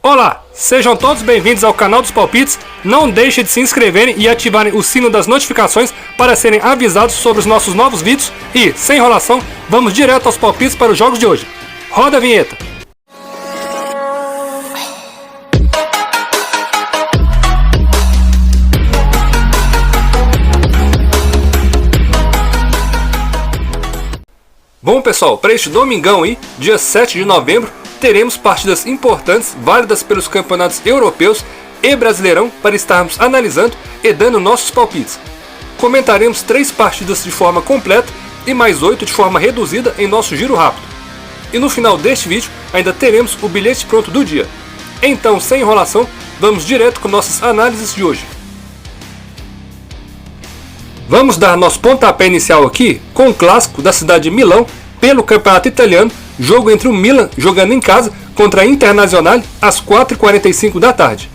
Olá, sejam todos bem-vindos ao canal dos palpites. Não deixe de se inscreverem e ativarem o sino das notificações para serem avisados sobre os nossos novos vídeos. E, sem enrolação, vamos direto aos palpites para os jogos de hoje. Roda a vinheta! Bom pessoal, para este domingão aí, dia 7 de novembro, teremos partidas importantes, válidas pelos campeonatos europeus e Brasileirão para estarmos analisando e dando nossos palpites. Comentaremos 3 partidas de forma completa e mais 8 de forma reduzida em nosso giro rápido. E no final deste vídeo ainda teremos o bilhete pronto do dia. Então, sem enrolação, vamos direto com nossas análises de hoje. Vamos dar nosso pontapé inicial aqui com o clássico da cidade de Milão pelo campeonato italiano, jogo entre o Milan jogando em casa contra a Internazionale às 4h45 da tarde.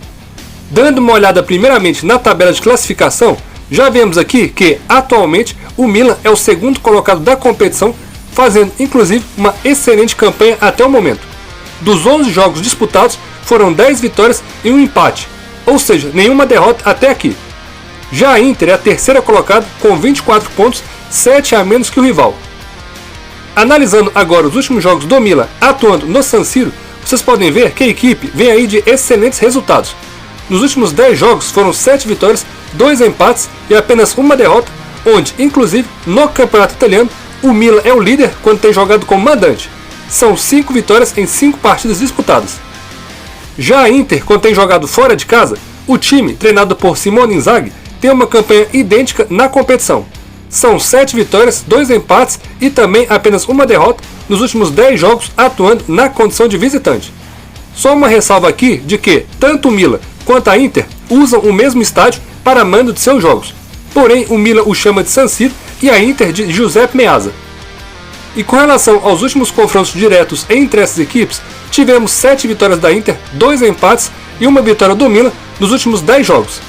Dando uma olhada primeiramente na tabela de classificação, já vemos aqui que atualmente o Milan é o segundo colocado da competição, fazendo inclusive uma excelente campanha até o momento. Dos 11 jogos disputados foram 10 vitórias e um empate, ou seja, nenhuma derrota até aqui. Já a Inter é a terceira colocada com 24 pontos, 7 a menos que o rival. Analisando agora os últimos jogos do Milan atuando no San Siro, vocês podem ver que a equipe vem aí de excelentes resultados. Nos últimos 10 jogos foram 7 vitórias, 2 empates e apenas uma derrota, onde inclusive no campeonato italiano o Milan é o líder quando tem jogado como mandante. São 5 vitórias em 5 partidas disputadas. Já a Inter, quando tem jogado fora de casa, o time, treinado por Simone Inzaghi, tem uma campanha idêntica na competição. São 7 vitórias, 2 empates e também apenas uma derrota nos últimos 10 jogos atuando na condição de visitante. Só uma ressalva aqui de que tanto o Milan quanto a Inter usam o mesmo estádio para mando de seus jogos. Porém, o Milan o chama de San Siro e a Inter de Giuseppe Meazza. E com relação aos últimos confrontos diretos entre essas equipes, tivemos 7 vitórias da Inter, 2 empates e uma vitória do Milan nos últimos 10 jogos.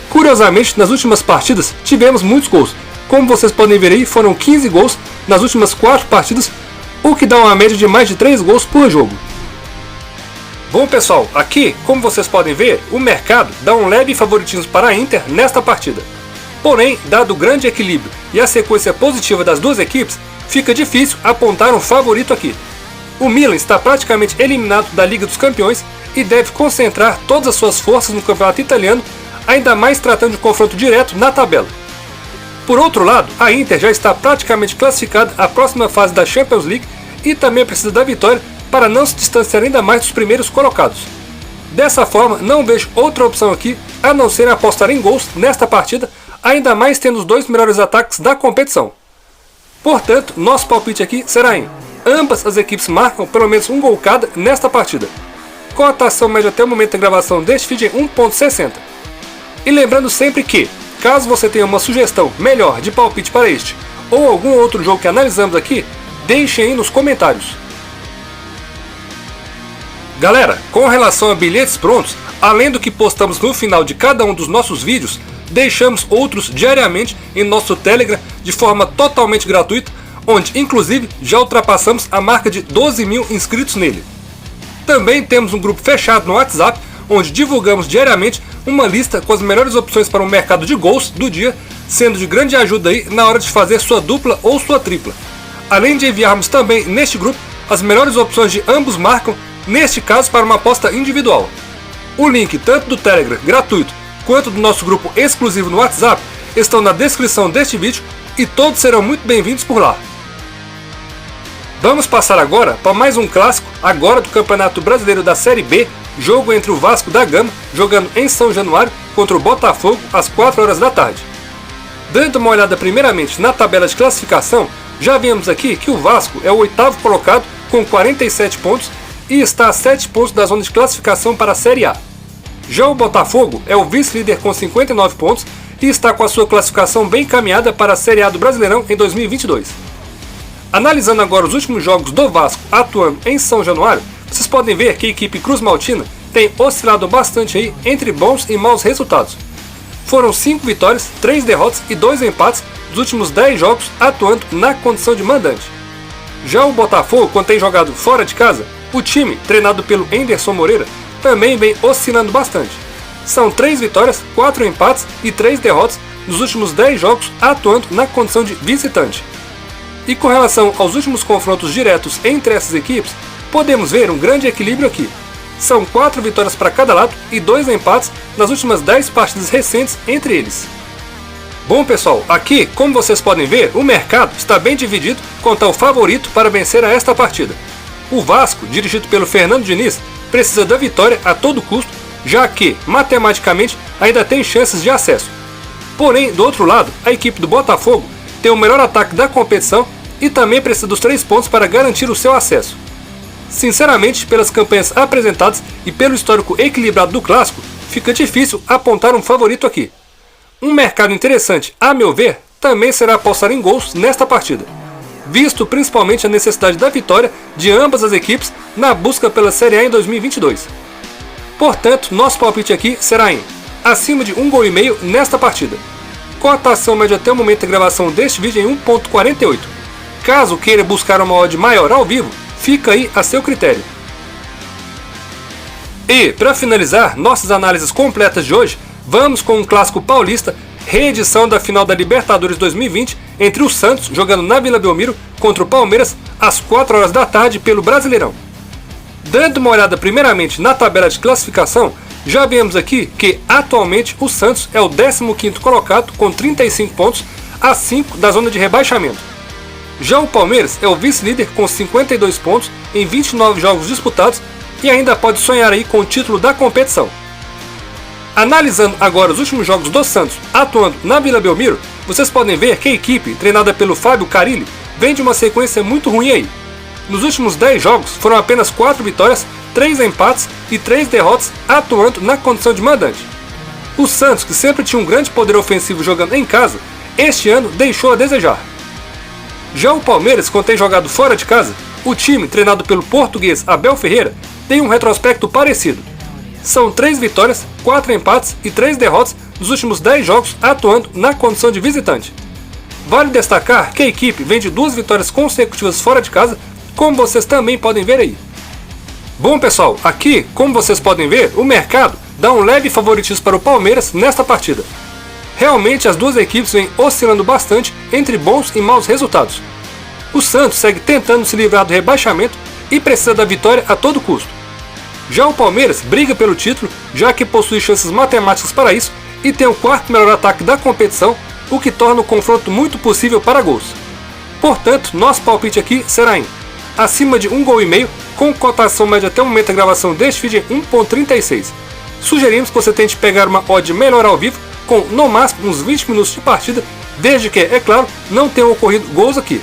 Curiosamente, nas últimas partidas tivemos muitos gols. Como vocês podem ver aí, foram 15 gols nas últimas 4 partidas, o que dá uma média de mais de 3 gols por jogo. Bom pessoal, aqui, como vocês podem ver, o mercado dá um leve favoritismo para a Inter nesta partida. Porém, dado o grande equilíbrio e a sequência positiva das duas equipes, fica difícil apontar um favorito aqui. O Milan está praticamente eliminado da Liga dos Campeões e deve concentrar todas as suas forças no campeonato italiano, ainda mais tratando de confronto direto na tabela. Por outro lado, a Inter já está praticamente classificada à próxima fase da Champions League e também precisa da vitória para não se distanciar ainda mais dos primeiros colocados. Dessa forma, não vejo outra opção aqui a não ser apostar em gols nesta partida, ainda mais tendo os 2 melhores ataques da competição. Portanto, nosso palpite aqui será em ambas as equipes marcam pelo menos um gol cada nesta partida. Cotação média até o momento da gravação deste vídeo em 1,60. E lembrando sempre que, caso você tenha uma sugestão melhor de palpite para este ou algum outro jogo que analisamos aqui, deixem aí nos comentários. Galera, com relação a bilhetes prontos, além do que postamos no final de cada um dos nossos vídeos, deixamos outros diariamente em nosso Telegram de forma totalmente gratuita, onde inclusive já ultrapassamos a marca de 12 mil inscritos nele. Também temos um grupo fechado no WhatsApp, onde divulgamos diariamente uma lista com as melhores opções para o mercado de gols do dia, sendo de grande ajuda aí na hora de fazer sua dupla ou sua tripla. Além de enviarmos também neste grupo as melhores opções de ambos marcam, neste caso para uma aposta individual. O link tanto do Telegram gratuito quanto do nosso grupo exclusivo no WhatsApp estão na descrição deste vídeo e todos serão muito bem-vindos por lá. Vamos passar agora para mais um clássico agora do Campeonato Brasileiro da Série B, jogo entre o Vasco da Gama, jogando em São Januário, contra o Botafogo, às 4 horas da tarde. Dando uma olhada primeiramente na tabela de classificação, já vemos aqui que o Vasco é o 8º colocado, com 47 pontos, e está a 7 pontos da zona de classificação para a Série A. Já o Botafogo é o vice-líder com 59 pontos, e está com a sua classificação bem encaminhada para a Série A do Brasileirão em 2022. Analisando agora os últimos jogos do Vasco atuando em São Januário, vocês podem ver que a equipe Cruz Maltina tem oscilado bastante aí entre bons e maus resultados. Foram 5 vitórias, 3 derrotas e 2 empates dos últimos 10 jogos atuando na condição de mandante. Já o Botafogo, quando tem jogado fora de casa, o time, treinado pelo Anderson Moreira, também vem oscilando bastante. São 3 vitórias, 4 empates e 3 derrotas nos últimos 10 jogos atuando na condição de visitante. E com relação aos últimos confrontos diretos entre essas equipes, podemos ver um grande equilíbrio aqui. São 4 vitórias para cada lado e 2 empates nas últimas 10 partidas recentes entre eles. Bom pessoal, aqui, como vocês podem ver, o mercado está bem dividido quanto ao favorito para vencer a esta partida. O Vasco, dirigido pelo Fernando Diniz, precisa da vitória a todo custo, já que, matematicamente, ainda tem chances de acesso. Porém, do outro lado, a equipe do Botafogo tem o melhor ataque da competição e também precisa dos 3 pontos para garantir o seu acesso. Sinceramente, pelas campanhas apresentadas e pelo histórico equilibrado do clássico, fica difícil apontar um favorito aqui. Um mercado interessante, a meu ver, também será apostar em gols nesta partida, visto principalmente a necessidade da vitória de ambas as equipes na busca pela Série A em 2022. Portanto, nosso palpite aqui será em acima de 1,5 gols nesta partida. Cotação média até o momento da gravação deste vídeo em 1,48. Caso queira buscar uma odd maior ao vivo, fica aí a seu critério. E, para finalizar nossas análises completas de hoje, vamos com um clássico paulista, reedição da final da Libertadores 2020 entre o Santos, jogando na Vila Belmiro, contra o Palmeiras, às 4 horas da tarde pelo Brasileirão. Dando uma olhada primeiramente na tabela de classificação, já vemos aqui que atualmente o Santos é o 15º colocado com 35 pontos, a 5 da zona de rebaixamento. Já o Palmeiras é o vice-líder com 52 pontos em 29 jogos disputados e ainda pode sonhar aí com o título da competição. Analisando agora os últimos jogos do Santos atuando na Vila Belmiro, vocês podem ver que a equipe, treinada pelo Fábio Carille, vem de uma sequência muito ruim aí. Nos últimos 10 jogos foram apenas 4 vitórias, 3 empates e 3 derrotas atuando na condição de mandante. O Santos, que sempre tinha um grande poder ofensivo jogando em casa, este ano deixou a desejar. Já o Palmeiras, quando tem jogado fora de casa, o time, treinado pelo português Abel Ferreira, tem um retrospecto parecido. São 3 vitórias, 4 empates e 3 derrotas nos últimos 10 jogos atuando na condição de visitante. Vale destacar que a equipe vem de 2 vitórias consecutivas fora de casa, como vocês também podem ver aí. Bom pessoal, aqui, como vocês podem ver, o mercado dá um leve favoritismo para o Palmeiras nesta partida. Realmente as duas equipes vêm oscilando bastante entre bons e maus resultados. O Santos segue tentando se livrar do rebaixamento e precisa da vitória a todo custo. Já o Palmeiras briga pelo título, já que possui chances matemáticas para isso e tem o 4º melhor ataque da competição, o que torna o confronto muito possível para gols. Portanto, nosso palpite aqui será em acima de 1,5 gols, com cotação média até o momento da gravação deste vídeo em 1,36. Sugerimos que você tente pegar uma odd melhor ao vivo, com no máximo uns 20 minutos de partida, desde que, é claro, não tenham ocorrido gols aqui.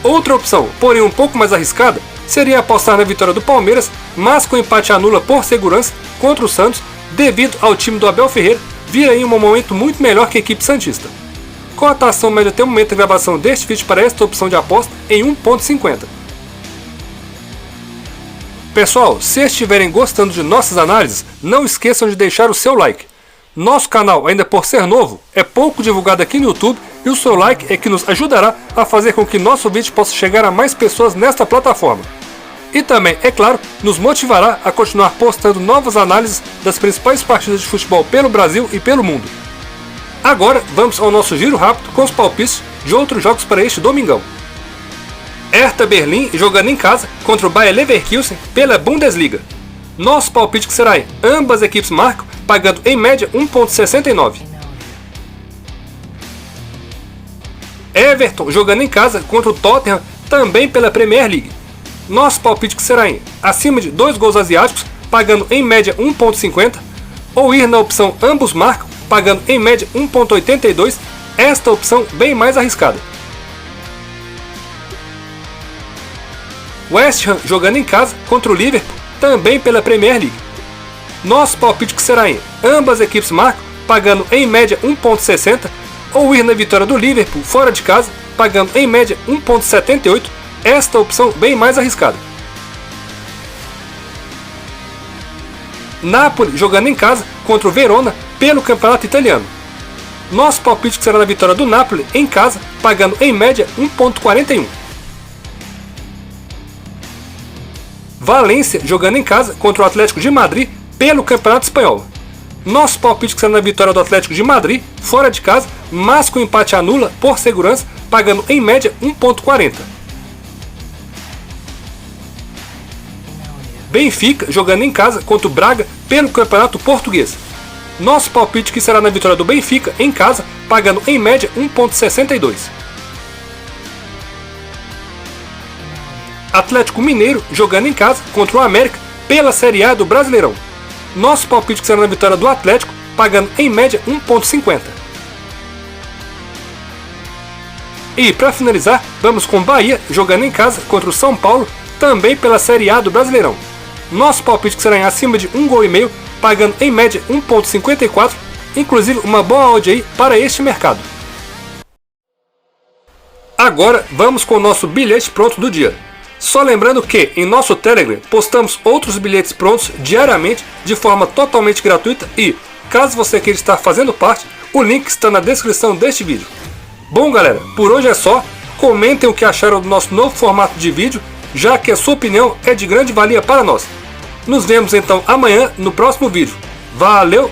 Outra opção, porém um pouco mais arriscada, seria apostar na vitória do Palmeiras, mas com empate anula por segurança contra o Santos, devido ao time do Abel Ferreira vir aí em um momento muito melhor que a equipe santista. Cotação média até o momento da gravação deste vídeo para esta opção de aposta em 1,50. Pessoal, se estiverem gostando de nossas análises, não esqueçam de deixar o seu like. Nosso canal, ainda por ser novo, é pouco divulgado aqui no YouTube e o seu like é que nos ajudará a fazer com que nosso vídeo possa chegar a mais pessoas nesta plataforma. E também, é claro, nos motivará a continuar postando novas análises das principais partidas de futebol pelo Brasil e pelo mundo. Agora, vamos ao nosso giro rápido com os palpites de outros jogos para este domingão. Hertha Berlim jogando em casa contra o Bayer Leverkusen pela Bundesliga. Nosso palpite que será em ambas equipes marcam, pagando em média 1,69. Everton jogando em casa contra o Tottenham também pela Premier League. Nosso palpite que será em acima de 2 gols asiáticos, pagando em média 1,50, ou ir na opção ambos marcam, pagando em média 1,82, esta opção bem mais arriscada. West Ham jogando em casa contra o Liverpool, também pela Premier League. Nosso palpite que será em ambas equipes marcam, pagando em média 1,60, ou ir na vitória do Liverpool fora de casa, pagando em média 1,78, esta opção bem mais arriscada. Napoli jogando em casa contra o Verona pelo Campeonato Italiano. Nosso palpite que será na vitória do Napoli em casa, pagando em média 1,41. Valência jogando em casa contra o Atlético de Madrid pelo Campeonato Espanhol. Nosso palpite que será na vitória do Atlético de Madrid, fora de casa, mas com empate anula por segurança, pagando em média 1,40. Benfica jogando em casa contra o Braga pelo Campeonato Português. Nosso palpite que será na vitória do Benfica em casa, pagando em média 1,62. Atlético Mineiro jogando em casa contra o América pela Série A do Brasileirão. Nosso palpite que será na vitória do Atlético, pagando em média 1,50. E para finalizar, vamos com Bahia jogando em casa contra o São Paulo, também pela Série A do Brasileirão. Nosso palpite que será em acima de 1,5 gol, pagando em média 1,54, inclusive uma boa odd aí para este mercado. Agora vamos com o nosso bilhete pronto do dia. Só lembrando que em nosso Telegram postamos outros bilhetes prontos diariamente de forma totalmente gratuita e, caso você queira estar fazendo parte, o link está na descrição deste vídeo. Bom galera, por hoje é só. Comentem o que acharam do nosso novo formato de vídeo, já que a sua opinião é de grande valia para nós. Nos vemos então amanhã no próximo vídeo. Valeu!